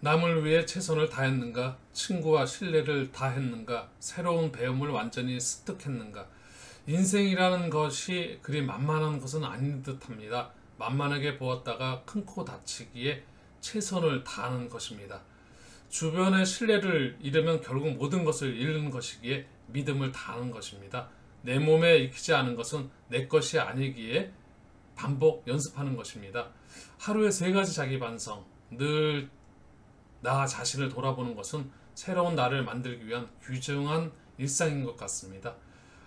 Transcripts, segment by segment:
남을 위해 최선을 다했는가? 친구와 신뢰를 다했는가? 새로운 배움을 완전히 습득했는가? 인생이라는 것이 그리 만만한 것은 아닌 듯합니다. 만만하게 보았다가 큰 코 다치기에 최선을 다하는 것입니다. 주변의 신뢰를 잃으면 결국 모든 것을 잃는 것이기에 믿음을 다하는 것입니다. 내 몸에 익히지 않은 것은 내 것이 아니기에 반복 연습하는 것입니다. 하루에 3가지 자기 반성, 늘 나 자신을 돌아보는 것은 새로운 나를 만들기 위한 귀중한 일상인 것 같습니다.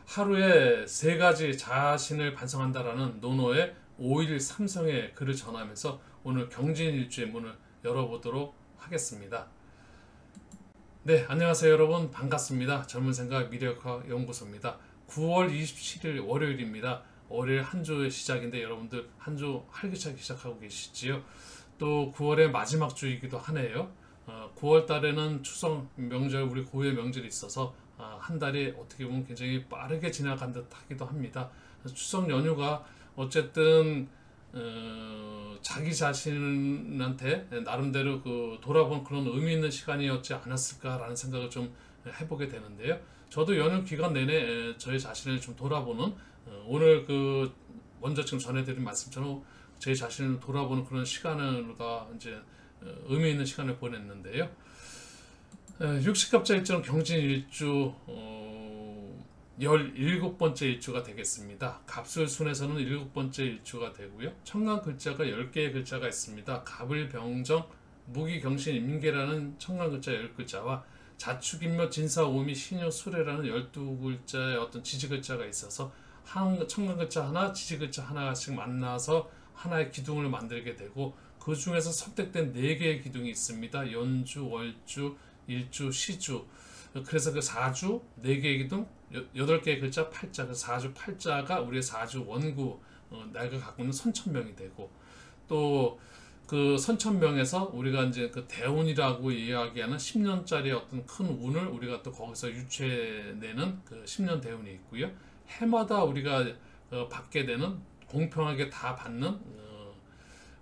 하루에 3가지 자신을 반성한다라는 노노의 5일 삼성의 글을 전하면서 오늘 경진일주의 문을 열어보도록 하겠습니다. 네, 안녕하세요 여러분, 반갑습니다. 젊은생각 미래학과 연구소입니다. 9월 27일 월요일입니다. 월요일 한 주의 시작인데 여러분들 한 주 활기차게 시작하고 계시지요. 또 9월의 마지막 주이기도 하네요. 9월 달에는 추석 명절, 우리 고유의 명절이 있어서 한 달이 어떻게 보면 굉장히 빠르게 지나간 듯 하기도 합니다. 추석 연휴가 어쨌든 자기 자신한테 나름대로 돌아본 그런 의미 있는 시간이었지 않았을까라는 생각을 좀 해보게 되는데요. 저도 연휴 기간 내내 저희 자신을 좀 돌아보는 오늘 먼저 지금 전해드린 말씀처럼 제 자신을 돌아보는 그런 시간으로다 이제 의미 있는 시간을 보냈는데요. 60갑자 일주는 경진일주 17번째 일주가 되겠습니다. 갑술순에서는 7번째 일주가 되고요. 청간 글자가 10개의 글자가 있습니다. 갑을병정, 무기경신, 임계라는 청간 글자 10글자와 자축인묘, 진사오미, 신유, 수레라는 12글자의 어떤 지지글자가 있어서 청간 글자 하나, 지지글자 하나씩 만나서 하나의 기둥을 만들게 되고, 그 중에서 선택된 4개의 기둥이 있습니다. 연주, 월주, 일주, 시주. 그래서 그 사주 4개의 기둥, 8개의 글자, 팔자. 그 사주 팔자가 우리의 사주 원구, 내가 갖고 있는 선천명이 되고, 또 그 선천명에서 우리가 이제 그 대운이라고 이야기하는 10년짜리 어떤 큰 운을 우리가 또 거기서 유추해내는 그 10년 대운이 있고요. 해마다 우리가 받게 되는, 공평하게 다 받는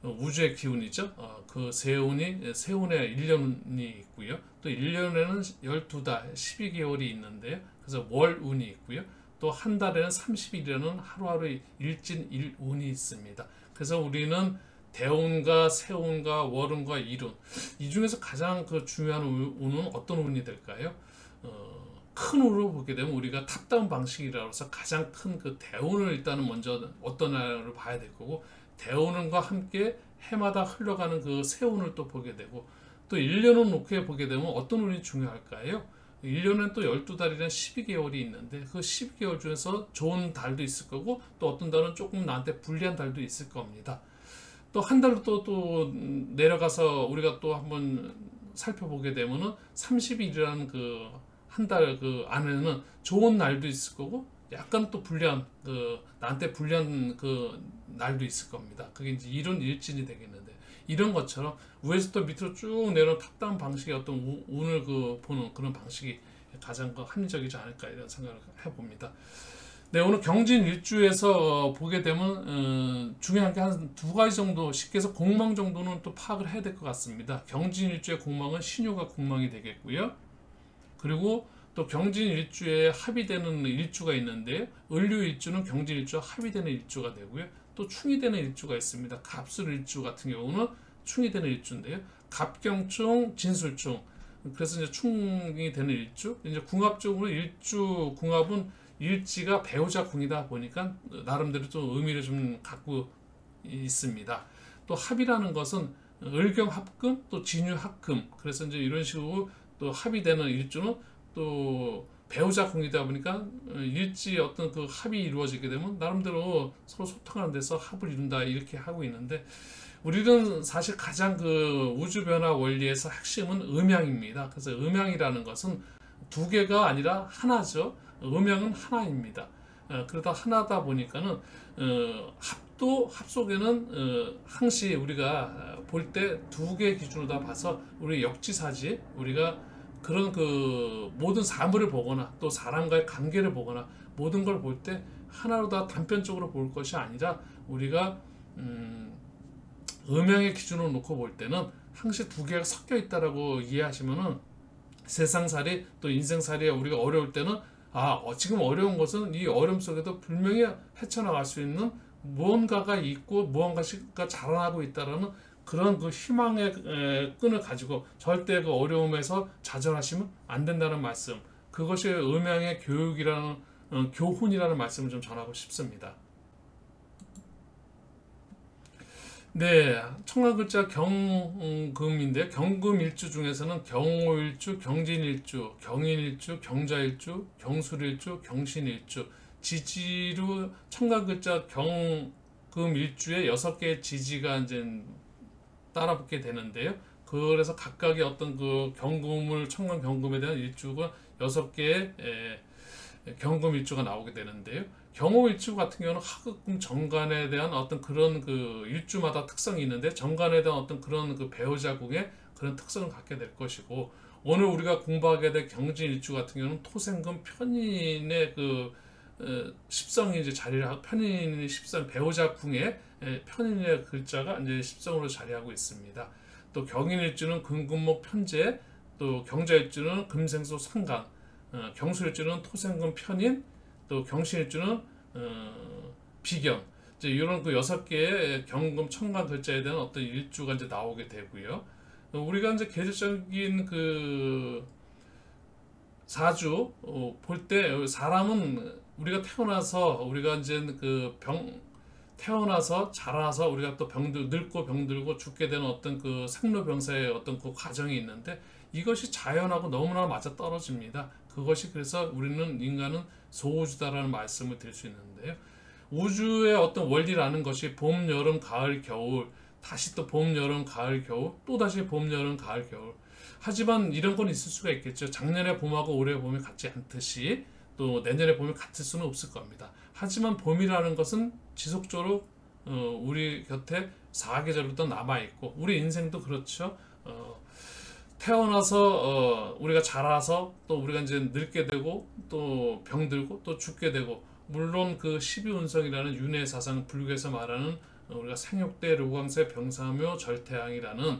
우주의 기운이죠. 그 세운의 1년운이 있고요. 또 1년에는 12달, 12개월이 있는데요. 그래서 월운이 있고요. 또 한 달에는 30일이라는 하루하루 일진 일운이 있습니다. 그래서 우리는 대운과 세운과 월운과 일운, 이 중에서 가장 중요한 운은 어떤 운이 될까요? 큰 운으로 보게 되면 우리가 탑다운 방식이라고 해서 가장 큰 그 대운을 일단은 먼저 어떤 날을 봐야 될 거고, 대운과 함께 해마다 흘러가는 그 세운을 또 보게 되고, 또 1년을 놓고 보게 되면 어떤 운이 중요할까요? 1년엔 또 12달이나 12개월이 있는데 그 12개월 중에서 좋은 달도 있을 거고, 또 어떤 달은 조금 나한테 불리한 달도 있을 겁니다. 또 한 달로 또 내려가서 우리가 또 한번 살펴보게 되면은 30일이라는 그 한 달 그 안에는 좋은 날도 있을 거고, 약간 또 불리한 나한테 불리한 그 날도 있을 겁니다. 그게 이제 일운 일진이 되겠는데, 이런 것처럼 위에서부터 밑으로 쭉 내려온 탑다운 방식의 어떤 운을 보는 그런 방식이 가장 합리적이지 않을까 이런 생각을 해봅니다. 네, 오늘 경진 일주에서 보게 되면 중요한 게 한 2가지 정도, 쉽게 해서 공망 정도는 또 파악을 해야 될 것 같습니다. 경진 일주의 공망은 신유가 공망이 되겠고요. 그리고 또 경진 일주에 합이 되는 일주가 있는데, 을류 일주는 경진 일주와 합이 되는 일주가 되고요. 또 충이 되는 일주가 있습니다. 갑술 일주 같은 경우는 충이 되는 일주인데요. 갑경충, 진술충. 그래서 이제 충이 되는 일주. 이제 궁합적으로 일주 궁합은 일지가 배우자 궁이다 보니까 나름대로 좀 의미를 좀 갖고 있습니다. 또 합이라는 것은 을경 합금, 또 진유 합금. 그래서 이제 이런 식으로 또 합이 되는 일주는 또 배우자 궁이다 보니까 일지 어떤 그 합이 이루어지게 되면 나름대로 서로 소통하는 데서 합을 이룬다, 이렇게 하고 있는데, 우리는 사실 가장 우주 변화 원리에서 핵심은 음양입니다. 그래서 음양이라는 것은 2개가 아니라 하나죠. 음양은 하나입니다. 그러다 하나다 보니까는 합 속에는 항시 우리가 볼 때 2개 기준으로 다 봐서 우리 역지사지, 우리가 그런 모든 사물을 보거나 또 사람과의 관계를 보거나 모든 걸 볼 때 하나로 다 단편적으로 볼 것이 아니라, 우리가 음양의 기준으로 놓고 볼 때는 항시 두 개가 섞여 있다라고 이해하시면은 세상살이 또 인생살이에 우리가 어려울 때는 지금 어려운 것은 이 어려움 속에도 분명히 헤쳐나갈 수 있는 무언가가 있고 무언가가 자라나고 있다라는 그런 그 희망의 끈을 가지고 절대 그 어려움에서 좌절하시면 안 된다는 말씀, 그것이 음양의 교육이라는 교훈이라는 말씀을 좀 전하고 싶습니다. 네, 청간글자 경금인데 경금일주 중에서는 경오일주, 경진일주, 경인일주, 경자일주, 경술일주, 경신일주, 지지로 청간글자 경금일주에 6개의 지지가 이제 따라붙게 되는데요. 그래서 각각의 어떤 그 경금을 청간 경금에 대한 일주가 6개의 경금 일주가 나오게 되는데요. 경호 일주 같은 경우는 하급금 정관에 대한 어떤 그런 그 일주마다 특성이 있는데 정관에 대한 어떤 그런 그 배우자궁의 그런 특성을 갖게 될 것이고, 오늘 우리가 공부하게 될 경진 일주 같은 경우는 토생금 편인의 그 십성이 이제 자리를 하고, 편인의 십성 배우자궁의 편인의 글자가 이제 십성으로 자리하고 있습니다. 또 경인일주는 금금목 편재, 또 경자일주는 금생소 상간, 경술일주는 토생금 편인, 또 경신일주는 비견. 이제 이런 그 6개의 경금 천간 글자에 대한 어떤 일주가 이제 나오게 되고요. 우리가 이제 계절적인 그 사주 볼 때 사람은 우리가 태어나서 우리가 이제 그 태어나서 자라서 우리가 또 늙고 병들고 죽게 되는 어떤 그 생로병사의 어떤 그 과정이 있는데, 이것이 자연하고 너무나 맞아 떨어집니다. 그것이 그래서 우리는 인간은 소우주다라는 말씀을 드릴 수 있는데요. 우주의 어떤 원리라는 것이 봄, 여름, 가을, 겨울, 다시 또 봄, 여름, 가을, 겨울, 또 다시 봄, 여름, 가을, 겨울. 하지만 이런 건 있을 수가 있겠죠. 작년에 봄하고 올해 봄이 같지 않듯이 또 내년에 봄이 같을 수는 없을 겁니다. 하지만 봄이라는 것은 지속적으로 우리 곁에 4계절부터 남아있고, 우리 인생도 그렇죠. 태어나서 우리가 자라서 또 우리가 이제 늙게 되고 또 병들고 또 죽게 되고, 물론 그 12운성이라는 윤회 사상, 불교에서 말하는 우리가 생육대, 묘광세, 병사묘, 절태양이라는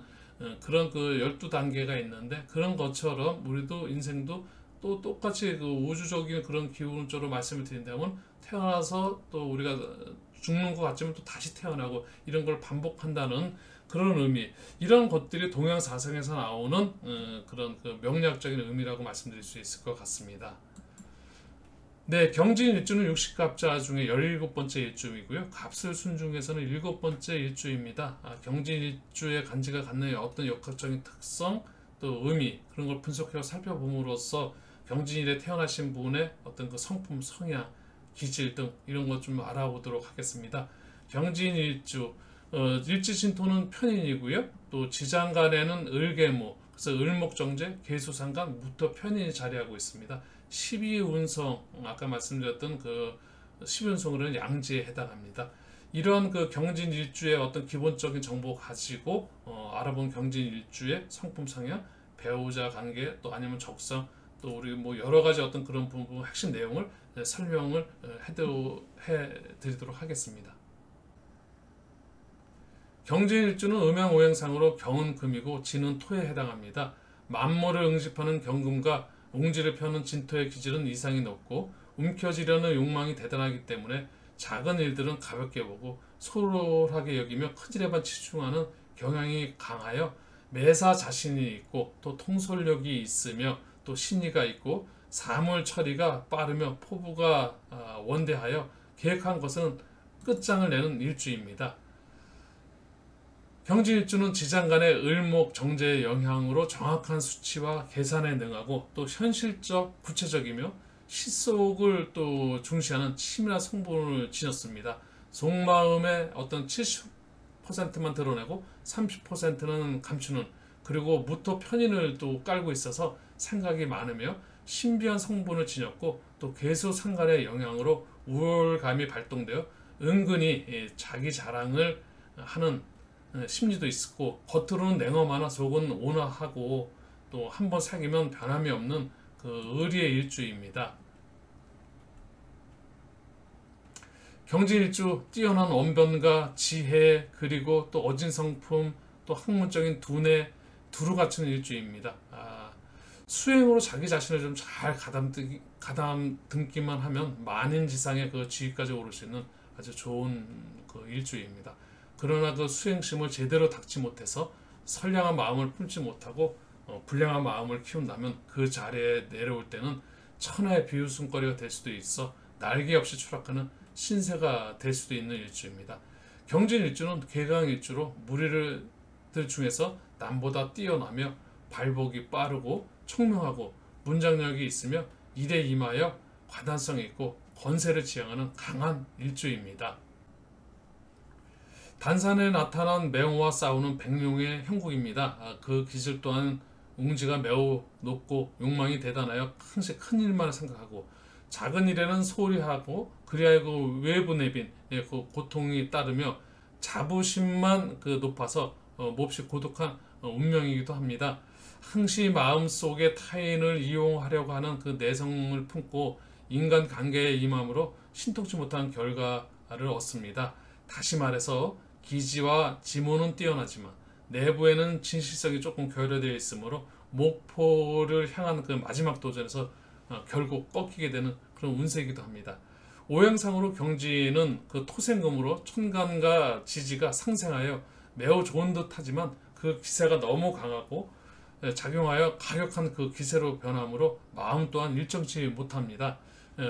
그런 그 12단계가 있는데, 그런 것처럼 우리도 인생도 또 똑같이 그 우주적인 그런 기운적으로 말씀을 드린다면, 태어나서 또 우리가 죽는 것 같지만 또 다시 태어나고 이런 걸 반복한다는 그런 의미, 이런 것들이 동양 사상에서 나오는 그런 그 명리학적인 의미라고 말씀드릴 수 있을 것 같습니다. 네, 경진 일주는 60갑자 중에 17번째 일주이고요. 갑술순 중에서는 7번째 일주입니다. 경진 일주의 간지가 갖는 어떤 역학적인 특성, 또 의미, 그런 걸 분석해서 살펴봄으로써 경진일에 태어나신 분의 어떤 그 성품, 성향, 기질 등 이런 것 좀 알아보도록 하겠습니다. 경진일주, 일지신토는 편인이고요. 또 지장간에는 을계무, 그래서 을목정제, 계수상간, 무토 편인이 자리하고 있습니다. 12운성, 아까 말씀드렸던 그 12운성으로는 양지에 해당합니다. 이런 그 경진일주의 어떤 기본적인 정보 가지고 알아본 경진일주의 성품 성향, 배우자 관계, 또 아니면 적성, 또 우리 뭐 여러 가지 어떤 그런 부분 핵심 내용을 설명을 해드리도록 하겠습니다. 경진일주는 음양오행상으로 경은 금이고 진은 토에 해당합니다. 만물을 응집하는 경금과 웅지를 펴는 진토의 기질은 이상이 높고 움켜쥐려는 욕망이 대단하기 때문에 작은 일들은 가볍게 보고 소홀하게 여기며 큰 일에만 치중하는 경향이 강하여 매사 자신이 있고 또 통솔력이 있으며 또 신의가 있고 사물 처리가 빠르며 포부가 원대하여 계획한 것은 끝장을 내는 일주입니다. 경진일주는 지장간의 을목 정제의 영향으로 정확한 수치와 계산에 능하고 또 현실적, 구체적이며 시속을 또 중시하는 치밀한 성분을 지녔습니다. 속마음의 어떤 70%만 드러내고 30%는 감추는, 그리고 무토 편인을 또 깔고 있어서 생각이 많으며 신비한 성분을 지녔고, 또 계수상간의 영향으로 우월감이 발동되어 은근히 자기 자랑을 하는 심리도 있었고, 겉으로는 냉엄하나 속은 온화하고 또 한번 사귀면 변함이 없는 그 의리의 일주입니다. 경진일주 뛰어난 언변과 지혜, 그리고 또 어진 성품, 또 학문적인 두뇌 두루 갖춘 일주입니다. 수행으로 자기 자신을 좀 잘 가담듬기만 하면 만인지상의 그 지위까지 오를 수 있는 아주 좋은 그 일주입니다. 그러나 그 수행심을 제대로 닦지 못해서 선량한 마음을 품지 못하고 불량한 마음을 키운다면 그 자리에 내려올 때는 천하의 비웃음거리가 될 수도 있어 날개 없이 추락하는 신세가 될 수도 있는 일주입니다. 경진일주는 개강일주로 무리들 중에서 남보다 뛰어나며 발복이 빠르고 총명하고 문장력이 있으며 일에 임하여 과단성이 있고 권세를 지향하는 강한 일주입니다. 단산에 나타난 맹호와 싸우는 백룡의 형국입니다. 그 기질 또한 웅지가 매우 높고 욕망이 대단하여 항상 큰 일만 생각하고 작은 일에는 소홀히 하고 그리하여 그 외부 내빈 그 고통이 따르며 자부심만 그 높아서 몹시 고독한 운명이기도 합니다. 항시 마음속에 타인을 이용하려고 하는 그 내성을 품고 인간관계에 임함으로 신통치 못한 결과를 얻습니다. 다시 말해서 기지와 지모는 뛰어나지만 내부에는 진실성이 조금 결여되어 있으므로 목표를 향한 그 마지막 도전에서 결국 꺾이게 되는 그런 운세이기도 합니다. 오행상으로 경지는 그 토생금으로 천간과 지지가 상생하여 매우 좋은 듯 하지만 그 기세가 너무 강하고 작용하여 가격한 그 기세로 변함으로 마음 또한 일정치 못합니다.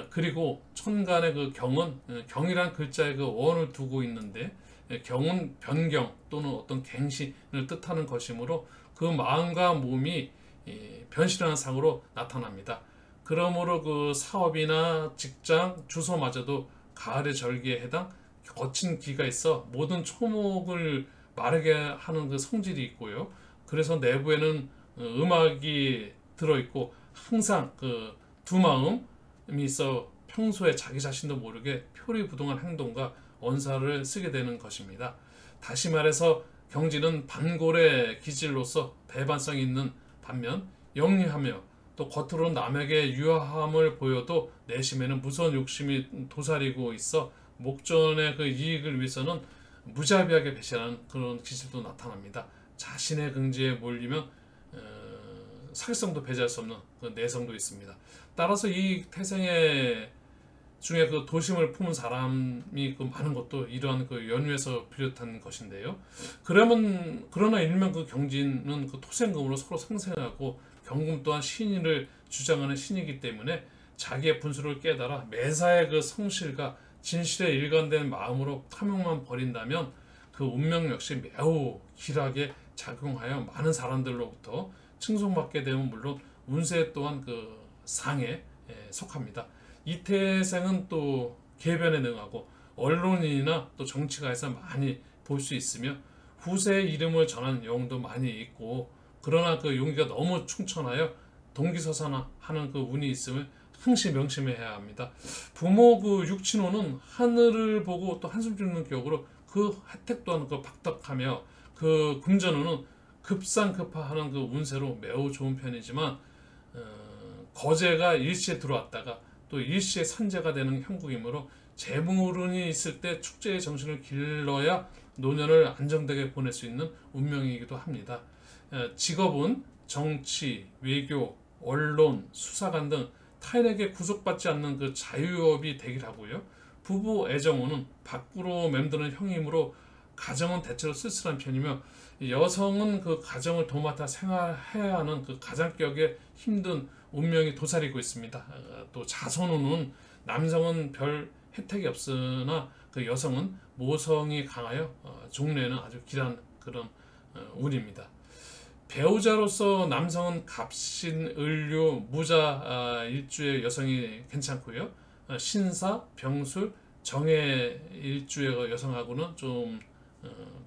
그리고 천간의 그 경은 경이란 글자의 그 원을 두고 있는데 경은 변경 또는 어떤 갱신을 뜻하는 것이므로 그 마음과 몸이 변신하는 상으로 나타납니다. 그러므로 그 사업이나 직장, 주소마저도 가을의 절기에 해당 거친 기가 있어 모든 초목을 마르게 하는 그 성질이 있고요. 그래서 내부에는 음악이 들어있고 항상 그 두 마음이 있어 평소에 자기 자신도 모르게 표리부동한 행동과 언사를 쓰게 되는 것입니다. 다시 말해서 경지는 반골의 기질로서 배반성이 있는 반면 영리하며 또 겉으로 남에게 유화함을 보여도 내심에는 무서운 욕심이 도사리고 있어 목전의 그 이익을 위해서는 무자비하게 배신하는 그런 기질도 나타납니다. 자신의 긍지에 몰리면 사기성도 배제할 수 없는 그 내성도 있습니다. 따라서 이 태생의 중에 그 도심을 품은 사람이 그 많은 것도 이러한 그 연유에서 비롯한 것인데요. 그러나 일명 그 경진은 그 토생금으로 서로 상생하고 경금 또한 신의를 주장하는 신이기 때문에 자기의 분수를 깨달아 매사의 그 성실과 진실에 일관된 마음으로 탐욕만 버린다면 그 운명 역시 매우 길하게 작용하여 많은 사람들로부터 칭송받게 되면 물론 운세 또한 그 상에 속합니다. 이 태생은 또 계변에 능하고 언론인이나 또 정치가에서 많이 볼 수 있으며 후세의 이름을 전한 영웅도 많이 있고 그러나 그 용기가 너무 충천하여 동기서산하는 그 운이 있음을 항시 명심해야 합니다. 부모 그 육친호는 하늘을 보고 또 한숨 짓는 격으로 그 혜택 또한 그 박덕하며 그 금전호는 급상급하하는 그 운세로 매우 좋은 편이지만 거제가 일시에 들어왔다가 또 일시에 산재가 되는 형국이므로 재물운이 있을 때 축제의 정신을 길러야 노년을 안정되게 보낼 수 있는 운명이기도 합니다. 직업은 정치, 외교, 언론, 수사관 등 타인에게 구속받지 않는 그 자유업이 되길 하고요. 부부 애정운은 밖으로 맴드는 형이므로 가정은 대체로 쓸쓸한 편이며 여성은 그 가정을 도맡아 생활해야 하는 그 가장격에 힘든 운명이 도사리고 있습니다. 또 자손운은 남성은 별 혜택이 없으나 그 여성은 모성이 강하여 종래에는 아주 길한 그런 운입니다. 배우자로서 남성은 갑신, 을류, 무자 일주의 여성이 괜찮고요. 신사, 병술, 정해 일주의 여성하고는 좀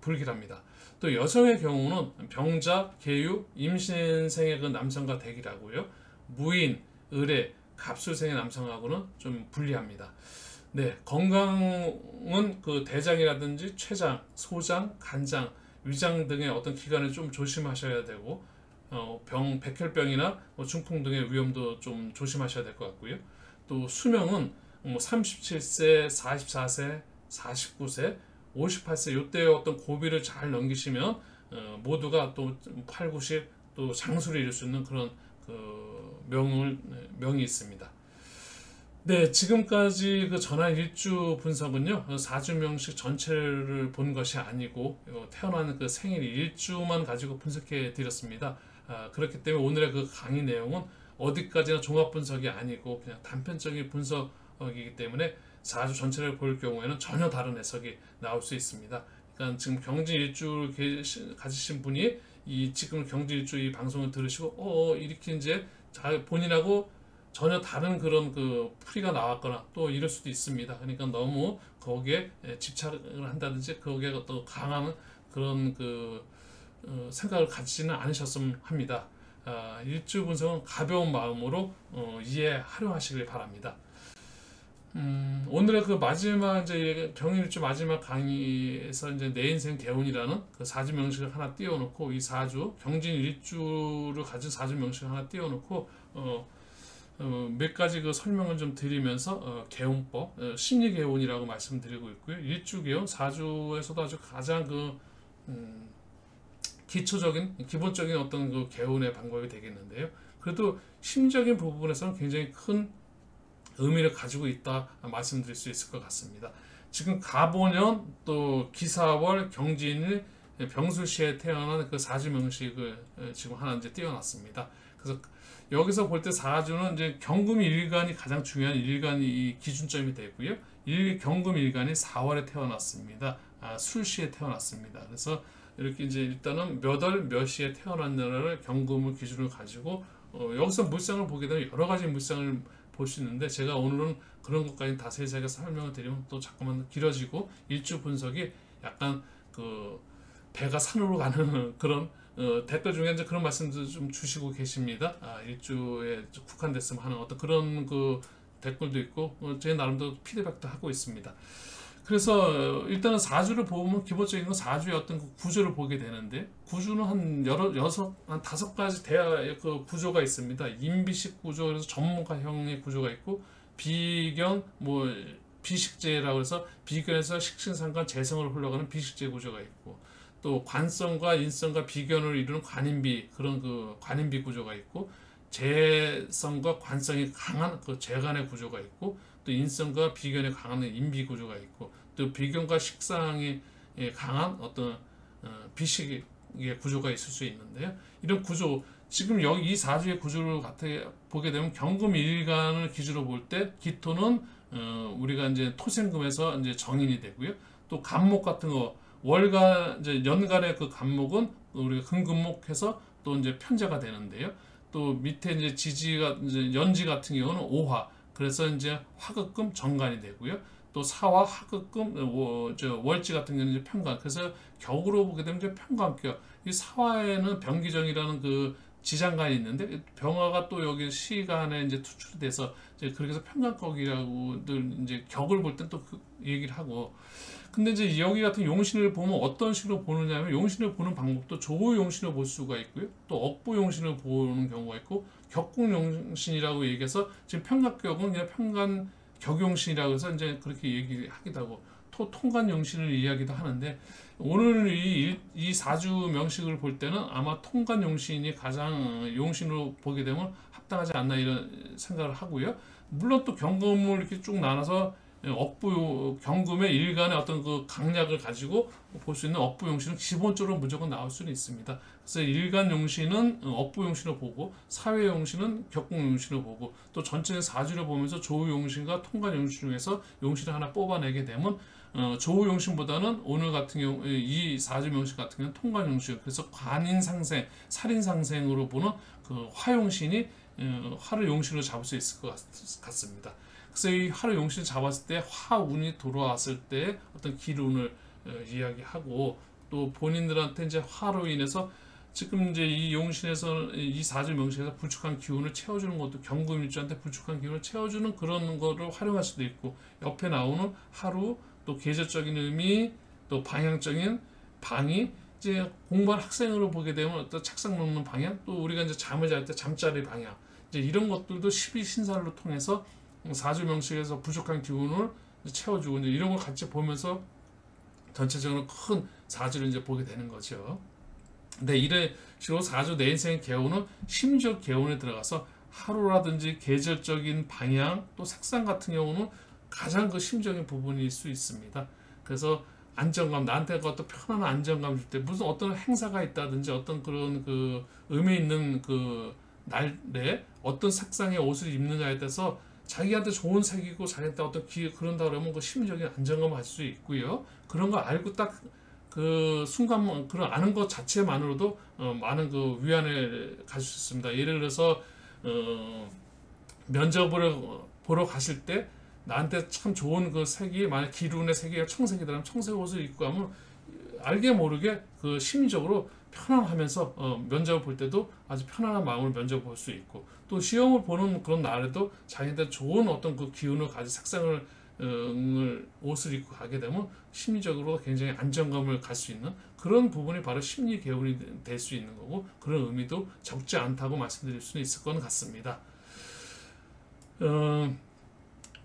불길합니다. 또 여성의 경우는 병자, 계유, 임신생의 그 남성과 대기라고요. 무인, 을의, 갑술생의 남성하고는 좀 불리합니다. 네, 건강은 그 대장이라든지 췌장, 소장, 간장, 위장 등의 어떤 기관을 좀 조심하셔야 되고 백혈병이나 중풍 등의 위험도 좀 조심하셔야 될 것 같고요. 또 수명은 37세, 44세, 49세, 58세 이때의 어떤 고비를 잘 넘기시면 모두가 또 8, 90 또 장수를 이룰 수 있는 그런 그 명이 있습니다. 네, 지금까지 그 전환 일주 분석은요, 사주 명식 전체를 본 것이 아니고, 태어난 그 생일 일주만 가지고 분석해 드렸습니다. 그렇기 때문에 오늘의 그 강의 내용은 어디까지나 종합 분석이 아니고, 그냥 단편적인 분석이기 때문에 사주 전체를 볼 경우에는 전혀 다른 해석이 나올 수 있습니다. 그러니까 지금 경진 일주를 가지신 분이 지금 경진 일주 이 방송을 들으시고, 이렇게 이제 본인하고 전혀 다른 그런 그 풀이가 나왔거나 또 이럴 수도 있습니다. 그러니까 너무 거기에 집착을 한다든지 거기에 또 강한 그런 그 생각을 가지지는 않으셨으면 합니다. 일주 분석은 가벼운 마음으로 이해하려 바랍니다. 오늘의 그 마지막 이제 경일주 마지막 강의에서 이제 내 인생 개운이라는 그 사주 명식을 하나 띄워놓고 이 사주 경진 일주를 가진 사주 명식을 하나 띄워놓고 몇 가지 그 설명을 좀 드리면서 개운법, 심리 개운이라고 말씀드리고 있고요. 일주 개운, 사주에서도 아주 가장 그 기본적인 어떤 그 개운의 방법이 되겠는데요. 그래도 심적인 부분에서는 굉장히 큰 의미를 가지고 있다 말씀드릴 수 있을 것 같습니다. 지금 가보년 또 기사월 경진일 병술시에 태어난 그 사주 명식을 지금 하나 이제 띄워놨습니다. 그래서 여기서 볼 때 사주는 이제 경금 일간이 가장 중요한 일간이 기준점이 되고요. 경금 일간이 4월에 태어났습니다. 술시에 태어났습니다. 그래서 이렇게 이제 일단은 몇 월 몇 시에 태어났느냐를 경금을 기준으로 가지고 여기서 물상을 보게 되면 여러 가지 물상을 볼 수 있는데 제가 오늘은 그런 것까지 다 세세하게 설명을 드리면 또 자꾸만 길어지고 일주 분석이 약간 그 배가 산으로 가는 그런 댓글 중에 이제 그런 말씀도 좀 주시고 계십니다. 일주에 국한됐으면 하는 어떤 그런 그 댓글도 있고 제 나름대로 피드백도 하고 있습니다. 그래서 일단은 사주를 보면 기본적인 건 사주의 어떤 그 구조를 보게 되는데 구조는 한 다섯 가지 대화의 그 구조가 있습니다. 인비식 구조, 그래서 전문가형의 구조가 있고 비견, 비식재라고 해서 비견에서 식신상관 재성을 흘러가는 비식재 구조가 있고 또 관성과 인성과 비견을 이루는 관인비, 그런 그 관인비 구조가 있고 재성과 관성이 강한 그 재간의 구조가 있고 또 인성과 비견에 강한 인비 구조가 있고 또 비견과 식상이 강한 어떤 비식의 구조가 있을 수 있는데요. 이런 구조, 지금 여기 이 사주의 구조를 보게 되면 경금 일간을 기준으로 볼 때 기토는 우리가 이제 토생금에서 이제 정인이 되고요. 또 간목 같은 거 월간 이제 연간의 그 간목은 우리가 금금목해서 또 이제 편제가 되는데요. 또 밑에 이제 지지가 이제 연지 같은 경우는 오화, 그래서 이제 화극금 정간이 되고요. 또 사화 화극금 월지 같은 경우는 이제 편간, 그래서 격으로 보게 되면 이제 편관격. 이 사화에는 병기정이라는 그 지장간이 있는데 병화가 또 여기 시간에 이제 투출돼서 이제 그렇게 해서 편관격이라고들 이제 격을 볼 땐 또 그 얘기를 하고. 근데 이제 여기 같은 용신을 보면 어떤 식으로 보느냐면 용신을 보는 방법도 조호 용신을 볼 수가 있고요. 또 억부 용신을 보는 경우가 있고 격국 용신이라고 얘기해서 지금 편관격은 그냥 편관 격용신이라고 해서 이제 그렇게 얘기하기도 하고 통관 용신을 이야기도 하는데 오늘 이 사주 명식을 볼 때는 아마 통관 용신이 가장 용신으로 보게 되면 합당하지 않나 이런 생각을 하고요. 물론 또 경금을 이렇게 쭉 나눠서 억부 경금의 일간의 어떤 그 강약을 가지고 볼 수 있는 억부 용신은 기본적으로 무조건 나올 수는 있습니다. 그래서 일간 용신은 억부 용신을 보고 사회 용신은 격국 용신을 보고 또 전체 사주를 보면서 조우 용신과 통관 용신 중에서 용신을 하나 뽑아내게 되면 조우 용신보다는 오늘 같은 경우 이 사주 명식 같은 경우는 통관 용신, 그래서 관인 상생, 살인 상생으로 보는 그 화용신이 화를 용신으로 잡을 수 있을 것 같습니다. 그래서 이 화를 용신을 잡았을 때 화운이 들어왔을 때 어떤 기운을 이야기하고 또 본인들한테 이제 화로 인해서 지금 이제 이 용신에서 이 사주 명신에서 불축한 기운을 채워주는 것도 경금일주한테 불축한 기운을 채워주는 그런 거를 활용할 수도 있고 옆에 나오는 하루 또 계절적인 의미 또 방향적인 방이 이제 공부한 학생으로 보게 되면 어떤 책상 놓는 방향 또 우리가 이제 잠을 잘 때 잠자리 방향 이제 이런 것들도 12신사를 통해서 사주 명식에서 부족한 기운을 채워주고 이런 걸 같이 보면서 전체적으로 큰 사주를 이제 보게 되는 거죠. 근데 이런 식으로 4주 내 인생의 개운은 심리적 개운에 들어가서 하루라든지 계절적인 방향 또 색상 같은 경우는 가장 그 심적인 부분일 수 있습니다. 그래서 안정감, 나한테 어떤 편안한 안정감 줄 때 무슨 어떤 행사가 있다든지 어떤 그런 그 의미 있는 그 날에 어떤 색상의 옷을 입느냐에 따라서 자기한테 좋은 색이고 자기한테 어떤 그런다 그러면 그 심리적인 안정감을 할 수 있고요. 그런 거 알고 딱 그 순간 그런 아는 것 자체만으로도 많은 그 위안을 가질 수 있습니다. 예를 들어서 면접을 보러 가실 때 나한테 참 좋은 그 색이 만약 기룬의 색이 청색이라면 청색 옷을 입고 가면 알게 모르게 그 심리적으로 편안하면서 면접을 볼 때도 아주 편안한 마음으로 면접을 볼 수 있고 또 시험을 보는 그런 날에도 자기한테 좋은 어떤 그 기운을 가진 색상을 옷을 입고 가게 되면 심리적으로 굉장히 안정감을 갈 수 있는 그런 부분이 바로 심리 개운이 될 수 있는 거고 그런 의미도 적지 않다고 말씀드릴 수는 있을 것 같습니다.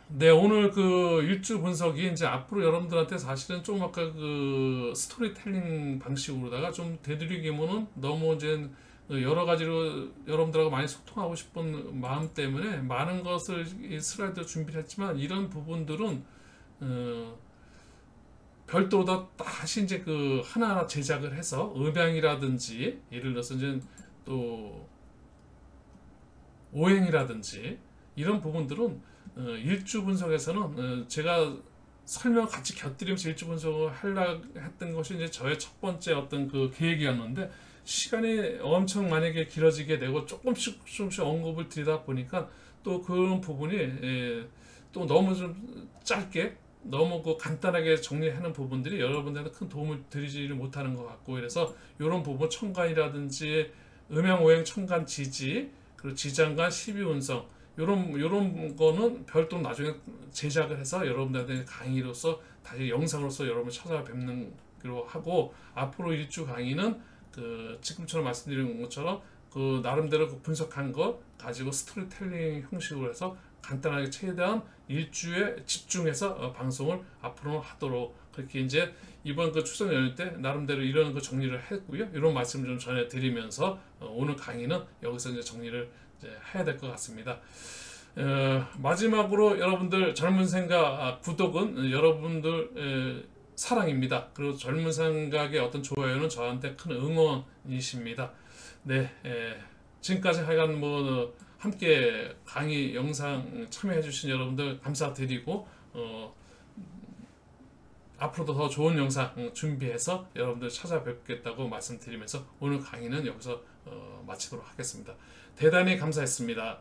네, 오늘 그 일주 분석이 이제 앞으로 여러분들한테 사실은 좀 아까 그 스토리텔링 방식으로다가 좀 되도록이면은 너무 이제 여러 가지로 여러분들하고 많이 소통하고 싶은 마음 때문에 많은 것을 슬라이드로 준비를 했지만 이런 부분들은 별도로 다시 이제 그 하나하나 제작을 해서 음향이라든지 예를 들어서 이제 또 오행이라든지 이런 부분들은 일주 분석에서는 제가 설명 같이 곁들이면서 일주 분석을 하려고 했던 것이 이제 저의 첫 번째 어떤 그 계획이었는데 시간이 엄청 만약에 길어지게 되고 조금씩 언급을 드리다 보니까 또 그런 부분이 또 너무 좀 짧게 너무 그 간단하게 정리하는 부분들이 여러분들한테 큰 도움을 드리지를 못하는 것 같고 이래서 이런 부분 천간이라든지 음양오행 천간 지지 그리고 지장간 12운성 요런 거는 별도로 나중에 제작을 해서 여러분들한테 강의로서 다시 영상으로서 여러분 찾아뵙는 걸로 하고 앞으로 일주 강의는 그 지금처럼 말씀드린 것처럼 그 나름대로 그 분석한 거 가지고 스토리텔링 형식으로 해서 간단하게 최대한 일주에 집중해서 방송을 앞으로 하도록 그렇게 이제 이번 그 추석 연휴 때 나름대로 이런 그 정리를 했고요. 이런 말씀 좀 전해드리면서 오늘 강의는 여기서 이제 정리를 이제 해야 될 것 같습니다. 마지막으로 여러분들 젊은 생각 구독은 여러분들 사랑입니다. 그리고 젊은 생각의 어떤 좋아요는 저한테 큰 응원이십니다. 네, 지금까지 하여간 뭐 함께 강의 영상 참여해 주신 여러분들 감사드리고 앞으로도 더 좋은 영상 준비해서 여러분들 찾아뵙겠다고 말씀드리면서 오늘 강의는 여기서 마치도록 하겠습니다. 대단히 감사했습니다.